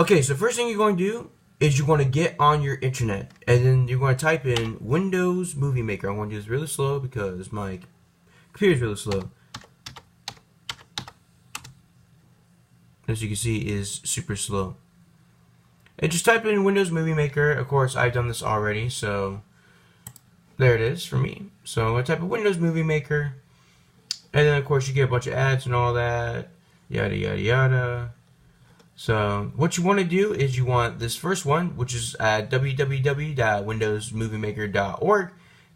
Okay, so first thing you're going to do is you're going to get on your internet, and then you're going to type in Windows Movie Maker. I'm going to do this really slow because my computer's really slow. As you can see, is super slow. And just type in Windows Movie Maker. Of course, I've done this already, so there it is for me. So I'm going to type in Windows Movie Maker, and then of course you get a bunch of ads and all that, yada yada yada. So what you want to do is you want this first one, which is at www.windowsmoviemaker.org.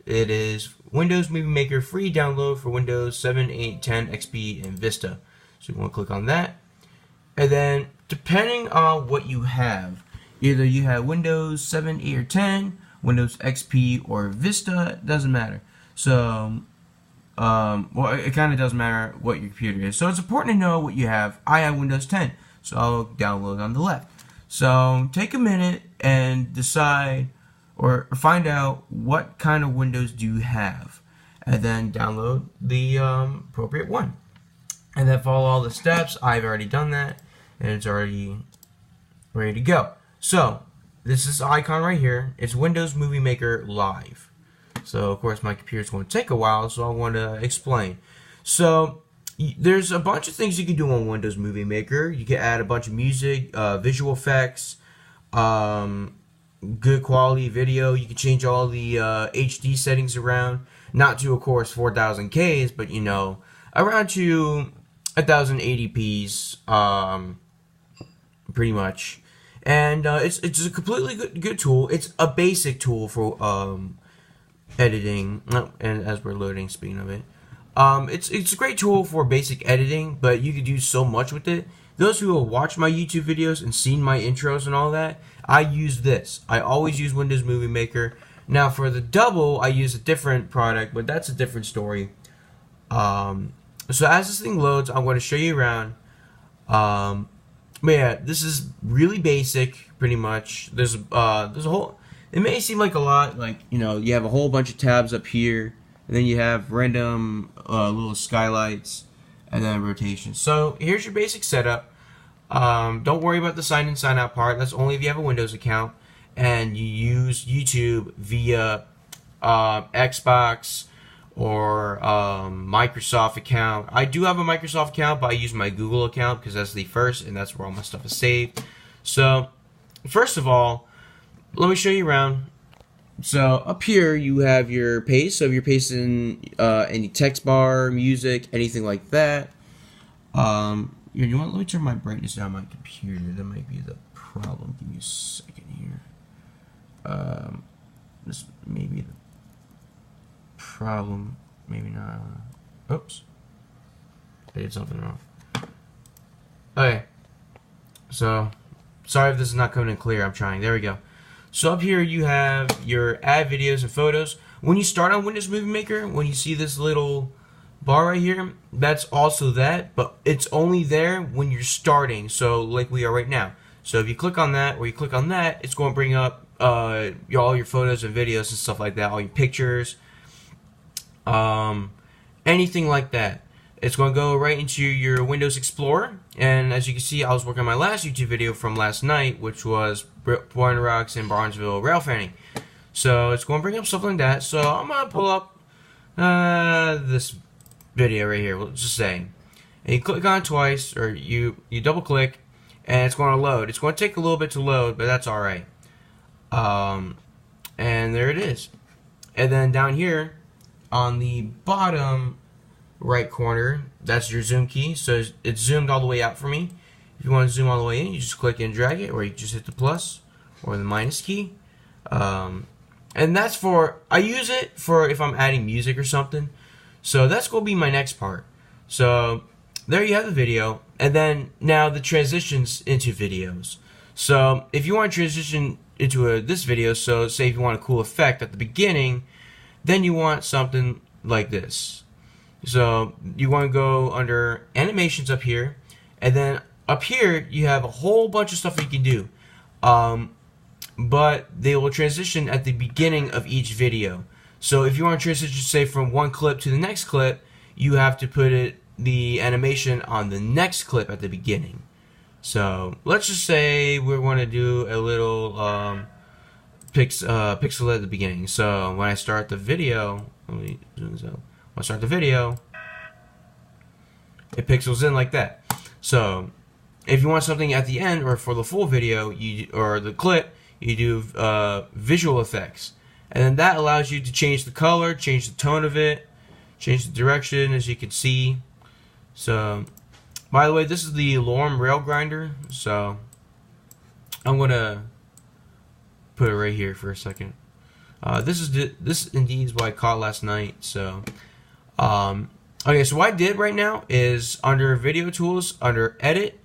It is Windows Movie Maker free download for Windows 7, 8, 10, XP, and Vista. So you want to click on that. And then depending on what you have, either you have Windows 7, 8, or 10, Windows XP, or Vista, it doesn't matter. So, well, it kind of doesn't matter what your computer is. So it's important to know what you have. I have Windows 10. So I'll download on the left. So take a minute and decide or find out what kind of Windows do you have, and then download the appropriate one. And then follow all the steps. I've already done that, and it's already ready to go. So this is the icon right here. It's Windows Movie Maker Live. So of course my computer's going to take a while, so I want to explain. So there's a bunch of things you can do on Windows Movie Maker. You can add a bunch of music, visual effects, good quality video. You can change all the HD settings around. Not to, of course, 4000Ks, but you know, around to 1080p's, pretty much. And it's a completely good tool. It's a basic tool for editing. And as we're loading, speaking of it. It's a great tool for basic editing, but you could do so much with it. Those who have watched my YouTube videos and seen my intros and all that, I use this. I always use Windows Movie Maker. Now for the double, I use a different product, but that's a different story. So as this thing loads, I'm going to show you around. But yeah, this is really basic, pretty much. There's a whole. It may seem like a lot, like you know, you have a whole bunch of tabs up here. And then you have random little skylights, and then rotation. So here's your basic setup. Don't worry about the sign in, sign out part. That's only if you have a Windows account and you use YouTube via Xbox or Microsoft account. I do have a Microsoft account, but I use my Google account because that's the first, and that's where all my stuff is saved. So first of all, let me show you around. So up here you have your paste. So if you're pasting any text bar, music, anything like that. You know what? Let me turn my brightness down on my computer. That might be the problem. Give me a second here. This may be the problem. Maybe not. Oops. I did something wrong. Okay. So sorry if this is not coming in clear. I'm trying. There we go. So up here you have your add videos and photos. When you start on Windows Movie Maker, when you see this little bar right here, that's also that, but it's only there when you're starting, so like we are right now. So if you click on that or you click on that, it's going to bring up all your photos and videos and stuff like that, all your pictures, anything like that. It's going to go right into your Windows Explorer, and as you can see, I was working on my last YouTube video from last night, which was Born Rocks in Barnesville rail fanning. So it's going to bring up stuff like that. So I'm going to pull up this video right here, let's just say. And you click on it twice, or you double click, and it's going to load. It's going to take a little bit to load, but that's alright. And there it is. And then down here, on the bottom right corner, that's your zoom key. So it's zoomed all the way out for me. If you want to zoom all the way in, you just click and drag it, or you just hit the plus or the minus key. And that's for, I use it for if I'm adding music or something. So that's going to be my next part. So there you have the video, and then now the transitions into videos. So if you want to transition into this video, so say if you want a cool effect at the beginning, then you want something like this. So you want to go under animations up here, and then up here you have a whole bunch of stuff that you can do, but they will transition at the beginning of each video. So if you want to transition, say, from one clip to the next clip, you have to put the animation on the next clip at the beginning. So let's just say we want to do a little pixel at the beginning. So when I start the video, let me zoom this out. When I start the video, it pixels in like that. So if you want something at the end or for the full video, or the clip, you do visual effects, and then that allows you to change the color, change the tone of it, change the direction, as you can see. So, by the way, this is the Lorem Rail Grinder. So I'm gonna put it right here for a second. This indeed is what I caught last night. So, okay. So what I did right now is under Video Tools, under Edit,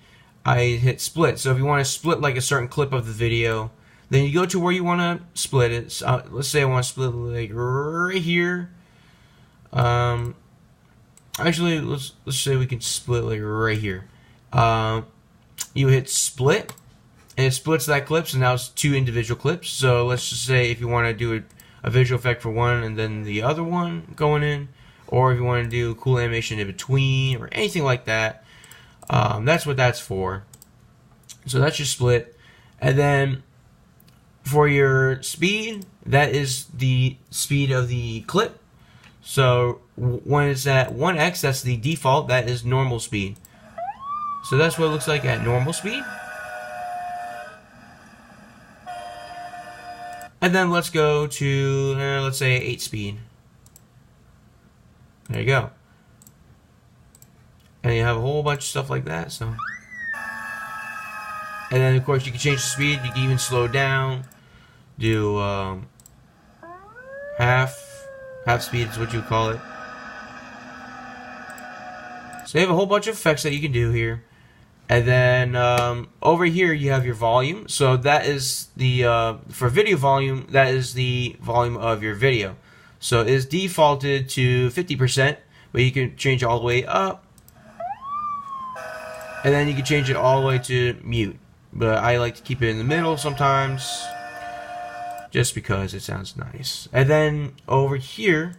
I hit Split. So if you want to split like a certain clip of the video, then you go to where you want to split it. So, let's say I want to split like right here. Actually, let's say we can split like right here. You hit Split, and it splits that clip. So now it's 2 individual clips. So let's just say if you want to do a visual effect for one and then the other one going in, or if you want to do cool animation in between or anything like that, that's what that's for. So that's your split. And then for your speed, that is the speed of the clip. So when it's at 1x, that's the default, that is normal speed. So that's what it looks like at normal speed. And then let's go to, let's say 8 speed. There you go. And you have a whole bunch of stuff like that. So, and then of course you can change the speed. You can even slow down. Do half speed is what you call it. So you have a whole bunch of effects that you can do here. And then over here you have your volume. So that is the for video volume, that is the volume of your video. So it is defaulted to 50%, but you can change it all the way up. And then you can change it all the way to mute. But I like to keep it in the middle sometimes, just because it sounds nice. And then over here,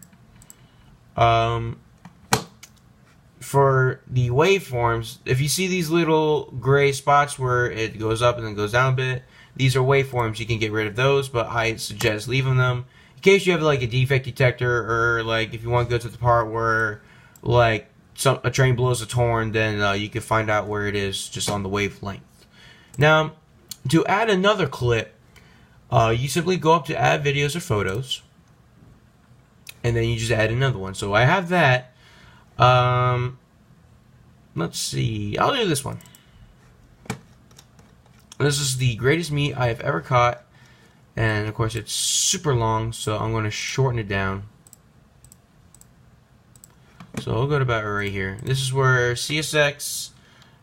for the waveforms, if you see these little gray spots where it goes up and then goes down a bit, these are waveforms. You can get rid of those, but I suggest leaving them in case you have like a defect detector, or like if you want to go to the part where like a train blows a horn, then you can find out where it is just on the wavelength. Now, to add another clip, you simply go up to add videos or photos, and then you just add another one. So I have that. Let's see, I'll do this one. This is the greatest meat I have ever caught, and of course it's super long, so I'm going to shorten it down. So I'll go to about right here. This is where CSX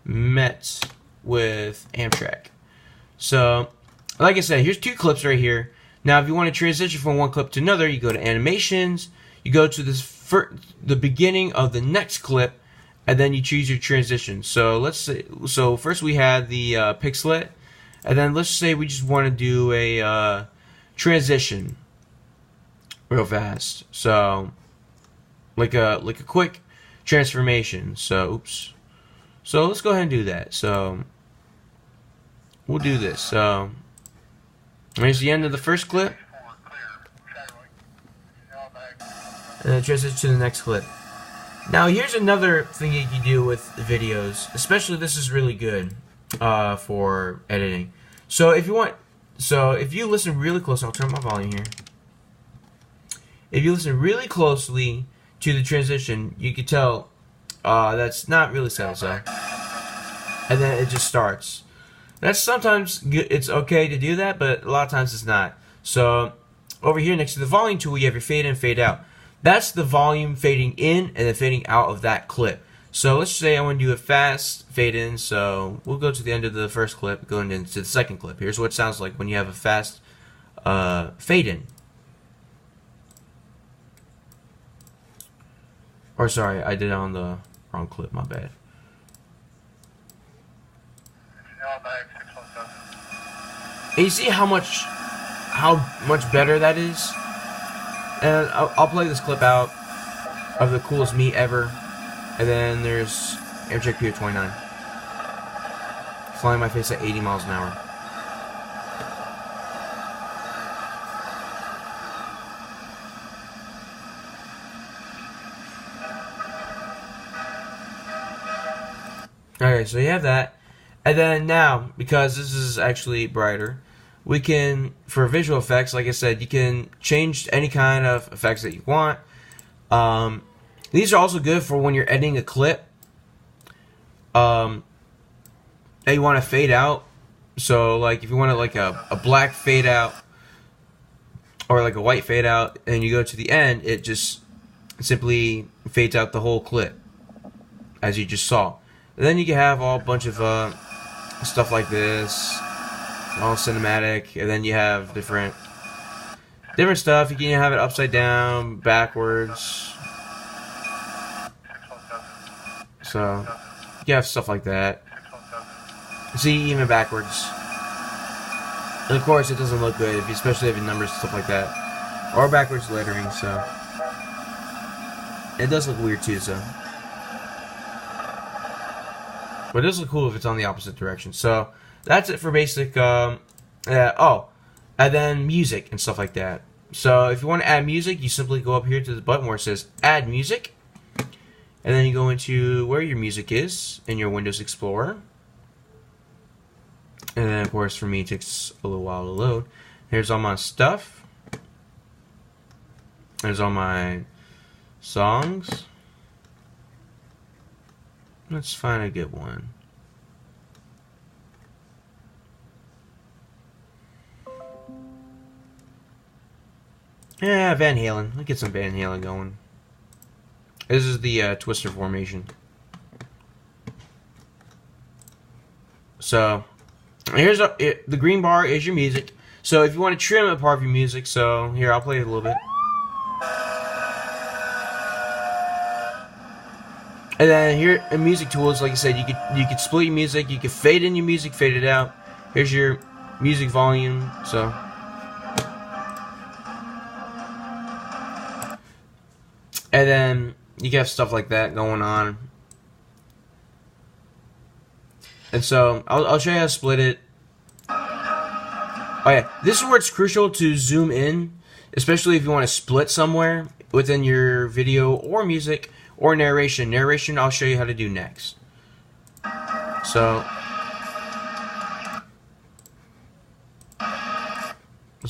met with Amtrak. So, like I said, here's 2 clips right here. Now, if you want to transition from one clip to another, you go to Animations, you go to the beginning of the next clip, and then you choose your transition. So let's say, so first we had the pixelet, and then let's say we just want to do a transition real fast. So like a quick transformation. So oops. So let's go ahead and do that. So we'll do this. So here's the end of the first clip, and then transition to the next clip. Now here's another thing you can do with videos, especially this is really good for editing. So if you listen really close, I'll turn my volume here. If you listen really closely to the transition, you can tell that's not really so. And then it just starts. That's sometimes it's okay to do that, but a lot of times it's not. So over here next to the volume tool, you have your fade in, fade out. That's the volume fading in and then fading out of that clip. So let's say I want to do a fast fade in, so we'll go to the end of the first clip, going into the second clip. Here's what it sounds like when you have a fast fade in. Or sorry, I did it on the wrong clip, my bad. And you see how much better that is? And I'll play this clip out of the coolest meat ever. And then there's Aircheck Pier 29. flying my face at 80 miles an hour. Okay, so you have that. And then now, because this is actually brighter, we can, for visual effects, like I said, you can change any kind of effects that you want. These are also good for when you're editing a clip that you want to fade out. So, like, if you want like a black fade out or like a white fade out, and you go to the end, it just simply fades out the whole clip, as you just saw. And then you can have all a bunch of stuff like this, all cinematic, and then you have different stuff. You can have it upside down, backwards. So you have stuff like that. See, even backwards. And of course, it doesn't look good, especially if you numbers and stuff like that, or backwards lettering. So it does look weird too. So. But it does look cool if it's on the opposite direction. So that's it for basic. And then music and stuff like that. So if you want to add music, you simply go up here to the button where it says Add Music, and then you go into where your music is in your Windows Explorer. And then of course for me it takes a little while to load. Here's all my stuff. There's all my songs. Let's find a good one. Yeah, Van Halen. Let's get some Van Halen going. This is the twister formation. So, here's the green bar is your music. So if you want to trim a part of your music, so here I'll play it a little bit. And then here in music tools, like I said, you could split your music, you could fade in your music, fade it out. Here's your music volume. So and then you can have stuff like that going on. And so I'll show you how to split it. Oh yeah, this is where it's crucial to zoom in, especially if you want to split somewhere within your video or music. Or narration. Narration I'll show you how to do next. So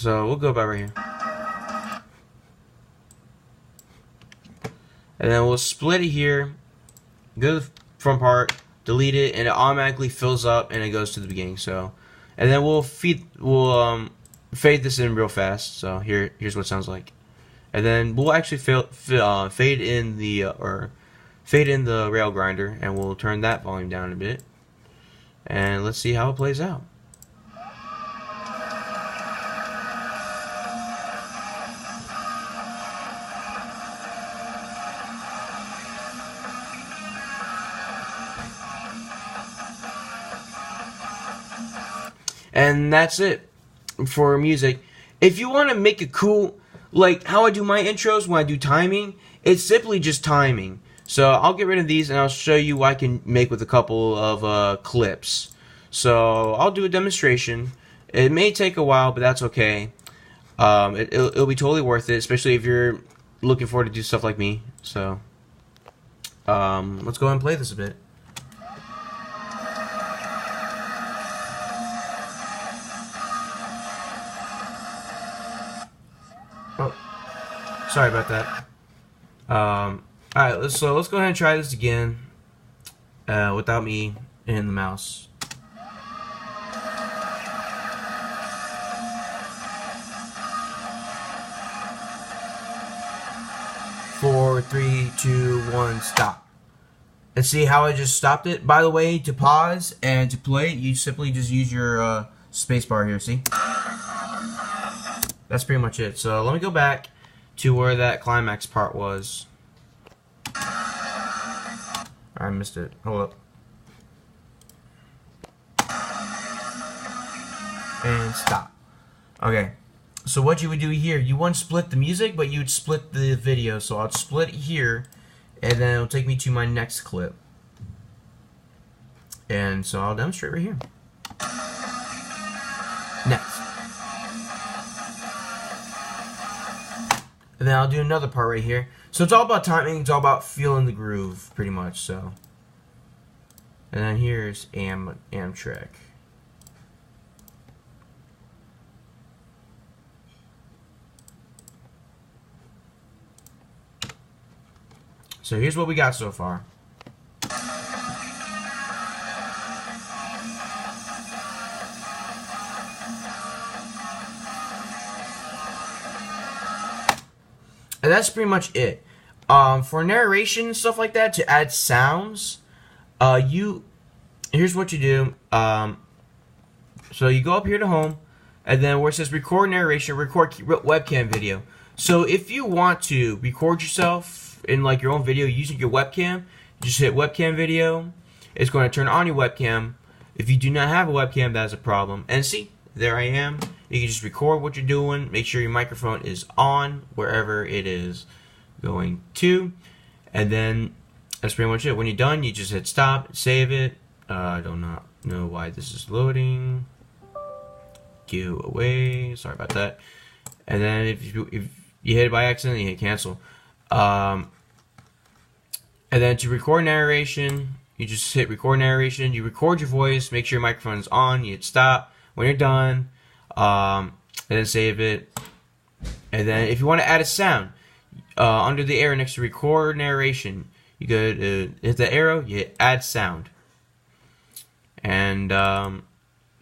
we'll go about right here. And then we'll split it here, go to the front part, delete it, and it automatically fills up and it goes to the beginning. So, and then we'll fade this in real fast. So here's what it sounds like. And then we'll actually fade in the rail grinder, and we'll turn that volume down a bit. And let's see how it plays out. And that's it for music. If you want to make it cool, like how I do my intros when I do timing, it's simply just timing. So I'll get rid of these and I'll show you what I can make with a couple of clips. So I'll do a demonstration. It may take a while, but that's okay. It'll be totally worth it, especially if you're looking forward to do stuff like me. So let's go ahead and play this a bit. Oh, sorry about that. Alright, let's go ahead and try this again without me and the mouse. Four, 3, 2, 1, stop. And see how I just stopped it? By the way, to pause and to play, you simply just use your space bar here, see? That's pretty much it. So let me go back to where that climax part was. I missed it. Hold up. And stop. Okay. So what you would do here, you wouldn't split the music, but you'd split the video. So I'll split it here, and then it'll take me to my next clip. And so I'll demonstrate right here. And then I'll do another part right here. So it's all about timing. It's all about feeling the groove, pretty much. So, and then here's Amtrak. So here's what we got so far. And that's pretty much it. For narration and stuff like that, to add sounds, here's what you do. So you go up here to home, and then where it says record narration, record webcam video. So if you want to record yourself in like your own video using your webcam, just hit webcam video. It's going to turn on your webcam. If you do not have a webcam, that's a problem. And see, there I am. You can just record what you're doing. Make sure your microphone is on wherever it is going to. And then that's pretty much it. When you're done, you just hit stop, save it. I do not know why this is loading. Go away. Sorry about that. And then if you hit it by accident, you hit cancel. And then to record narration, you just hit record narration. You record your voice. Make sure your microphone is on. You hit stop. When you're done, and then save it. And then if you want to add a sound, under the arrow next to record narration, you go hit the arrow, you hit add sound. And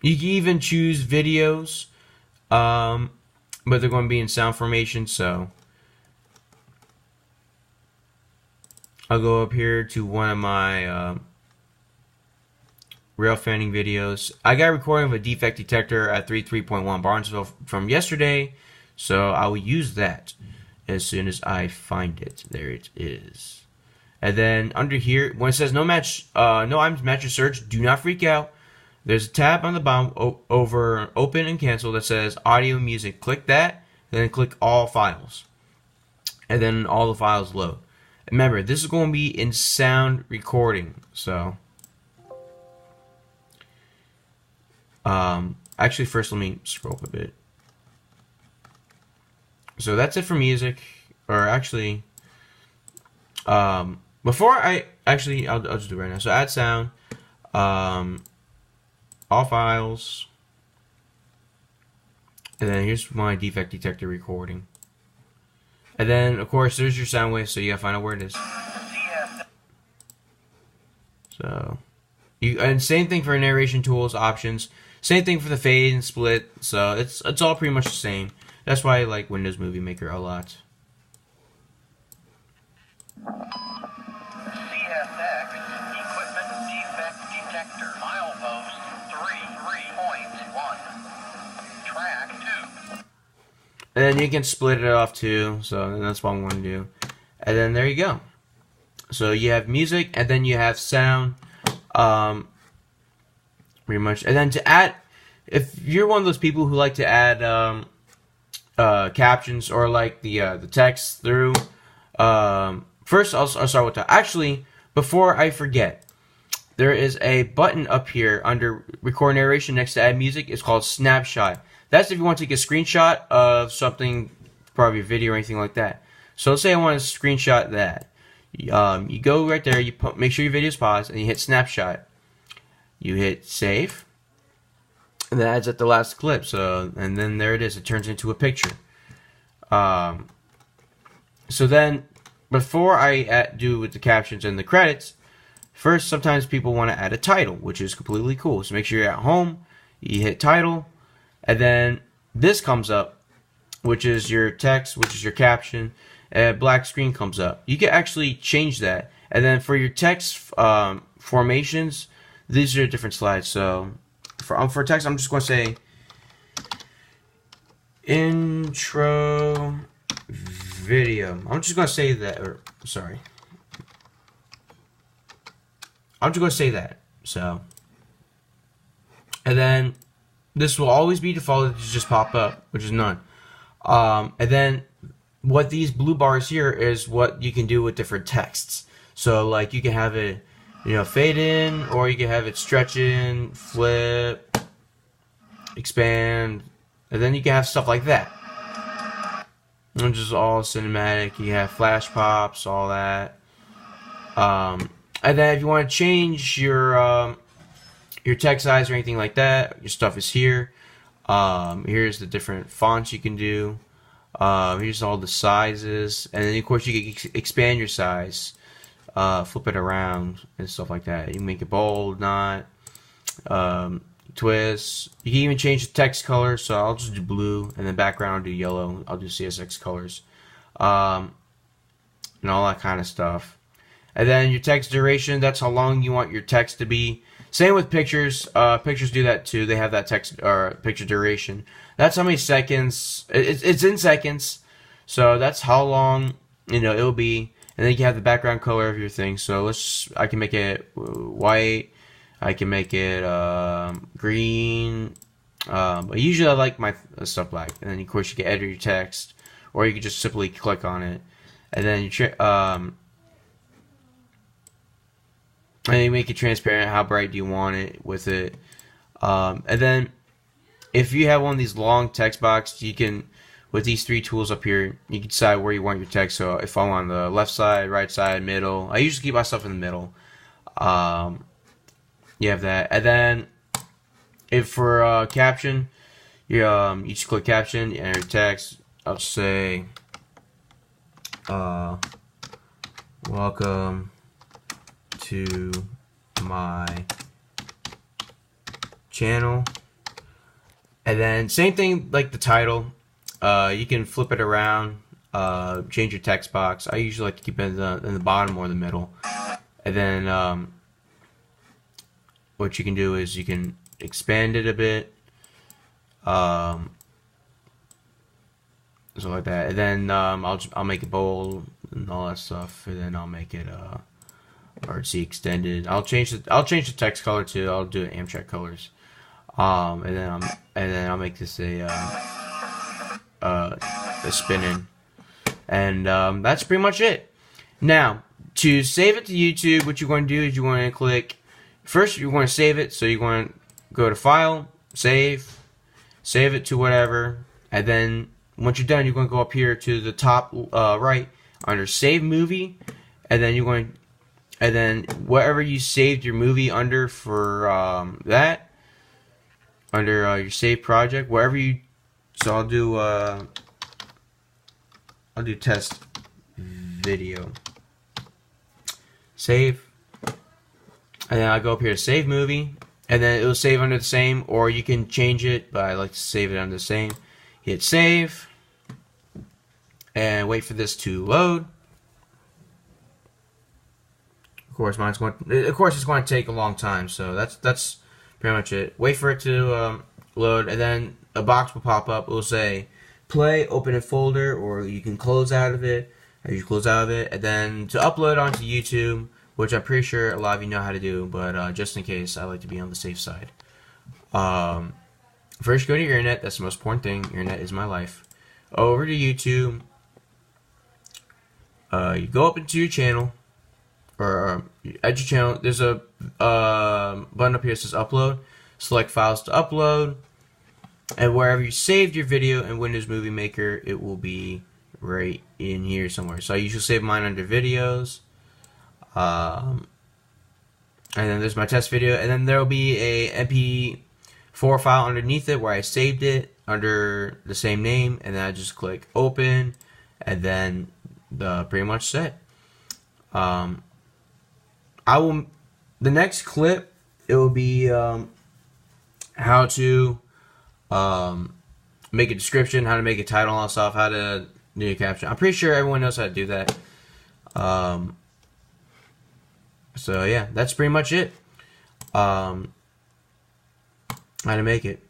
you can even choose videos, but they're going to be in sound formation, so I'll go up here to one of my rail fanning videos. I got a recording of a defect detector at 3.1 Barnesville from yesterday, so I will use that as soon as I find it. There it is. And then under here, when it says no items match your search, do not freak out. There's a tab on the bottom over open and cancel that says audio music. Click that, then click all files, and then all the files load. Remember, this is going to be in sound recording, so actually first let me scroll up a bit. So that's it for music, or actually before I'll just do it right now. So add sound, all files, and then here's my defect detector recording. And then of course there's your sound wave, so you gotta find out where it is. So and same thing for narration tools, options. Same thing for the fade and split, so it's all pretty much the same. That's why I like Windows Movie Maker a lot. CSX equipment defect detector milepost 3.1 track 2. And then you can split it off too, so that's what I'm going to do. And then there you go. So you have music, and then you have sound. Pretty much. And then to add, if you're one of those people who like to add captions or like the text through, first I'll start with that. Actually, before I forget, there is a button up here under record narration next to add music. It's called snapshot. That's if you want to take a screenshot of something, probably a video or anything like that. So let's say I want to screenshot that. You go right there, make sure your video is paused, and you hit snapshot. You hit save, and that adds at the last clip. So, and then there it is. It turns into a picture. So then, before I do with the captions and the credits, first sometimes people want to add a title, which is completely cool. So make sure you're at home. You hit title, and then this comes up, which is your text, which is your caption. A black screen comes up. You can actually change that, and then for your text formations, these are different slides. So for text, I'm just going to say intro video. I'm just going to say that, or sorry. I'm just going to say that. So, and then this will always be defaulted to just pop up, which is none. And then what these blue bars here is what you can do with different texts. So like you can have it, fade in, or you can have it stretch in, flip, expand, and then you can have stuff like that. which is all cinematic. You have flash pops, all that. And then if you want to change your text size or anything like that, your stuff is here. Here's the different fonts you can do. Here's all the sizes, and then of course you can expand your size, flip it around and stuff like that. You can make it bold, not, twist. You can even change the text color. So I'll just do blue, and then background I'll do yellow. I'll do CSX colors, and all that kind of stuff. And then your text duration, that's how long you want your text to be. Same with pictures. Pictures do that too. They have that text or picture duration. That's how many seconds. It's in seconds, so that's how long it'll be. And then you have the background color of your thing. So I can make it white. I can make it green. But usually I like my stuff black. And then of course you can edit your text, or you can just simply click on it, and then and you make it transparent. How bright do you want it with it? And then if you have one of these long text boxes, you can, with these three tools up here, you can decide where you want your text. So if I'm on the left side, right side, middle, I usually keep my stuff in the middle. You have that. And then if for caption, you just click caption, you enter text. I'll say, welcome to my channel. And then same thing like the title. You can flip it around, change your text box. I usually like to keep it in the bottom or the middle. And then what you can do is you can expand it a bit, so like that. And then I'll make it bold and all that stuff. And then I'll make it RC extended. I'll change the text color too. I'll do Amtrak colors. And then I'll make this a spinning. And that's pretty much it. Now, to save it to YouTube, what you're going to do is you're going to click, first you're going to save it. So you're going to go to File, Save it to whatever, and then once you're done, you're going to go up here to the top right under Save Movie, and then and then whatever you saved your movie under for that, under your save project, wherever you. So I'll do test video. Save, and then I'll go up here to Save Movie, and then it'll save under the same, or you can change it, but I like to save it under the same. Hit Save, and wait for this to load. Of course, it's going to take a long time, so that's pretty much it. Wait for it to load, and then a box will pop up. It will say play, open a folder, or you can close out of it. You close out of it, and then to upload onto YouTube, which I'm pretty sure a lot of you know how to do, but just in case, I like to be on the safe side. First, go to your internet. That's the most important thing. Your internet is my life. Over to YouTube. You go up into your channel, or at your channel. There's a button up here that says Upload. Select Files to upload, and wherever you saved your video in Windows Movie Maker, it will be right in here somewhere. So I usually save mine under Videos. And then there's my test video, and then there will be a MP4 file underneath it where I saved it under the same name, and then I just click open, and then pretty much set. The next clip, it will be how to make a description, how to make a title and all that stuff, how to do a caption. I'm pretty sure everyone knows how to do that. So yeah, that's pretty much it. How to make it.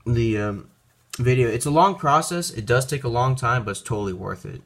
The video. It's a long process. It does take a long time, but it's totally worth it.